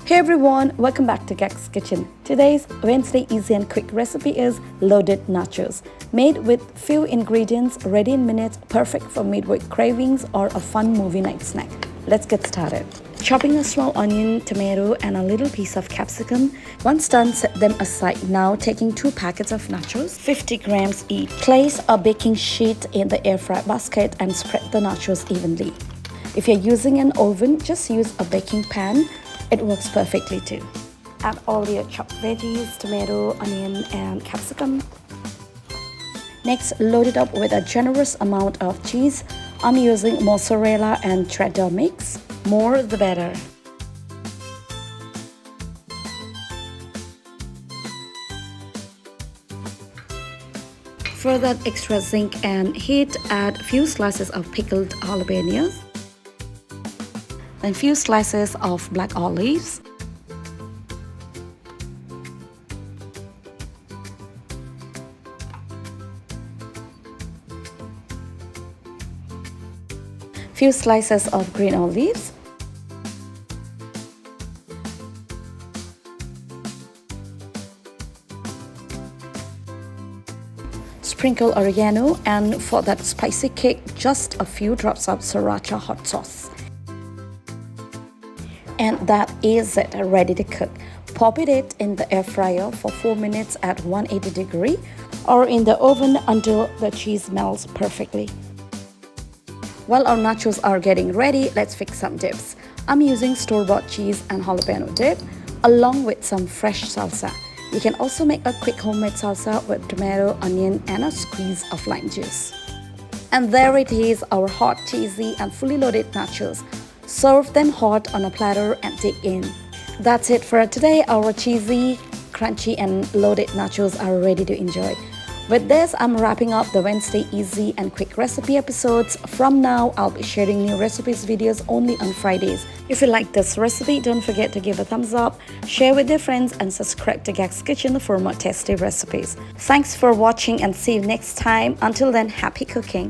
Hey everyone, welcome back to Gags Kitchen. Today's Wednesday easy and quick recipe is Loaded Nachos. Made with few ingredients, ready in minutes, perfect for midweek cravings or a fun movie night snack. Let's get started. Chopping a small onion, tomato and a little piece of capsicum. Once done, set them aside. Now taking 2 packets of nachos, 50 grams each. Place a baking sheet in the air fry basket and spread the nachos evenly. If you're using an oven, just use a baking pan. It works perfectly too. Add all your chopped veggies, tomato, onion and capsicum. Next, load it up with a generous amount of cheese. I'm using mozzarella and cheddar mix. More the better. For that extra zing and heat, add a few slices of pickled jalapeños. Then few slices of black olives, few slices of green olives, sprinkle oregano, and for that spicy kick, just a few drops of Sriracha hot sauce. And that is it, ready to cook. Pop it in the air fryer for 4 minutes at 180 degrees or in the oven until the cheese melts perfectly. While our nachos are getting ready, let's fix some dips. I'm using store-bought cheese and jalapeno dip along with some fresh salsa. You can also make a quick homemade salsa with tomato, onion and a squeeze of lime juice. And there it is, our hot, cheesy and fully loaded nachos. Serve them hot on a platter and dig in. That's it for today. Our cheesy, crunchy and loaded nachos are ready to enjoy. With this, I'm wrapping up the Wednesday easy and quick recipe episodes. From now, I'll be sharing new recipes videos only on Fridays. If you like this recipe, don't forget to give a thumbs up, share with your friends and subscribe to Gags Kitchen for more tasty recipes. Thanks for watching and see you next time. Until then, happy cooking.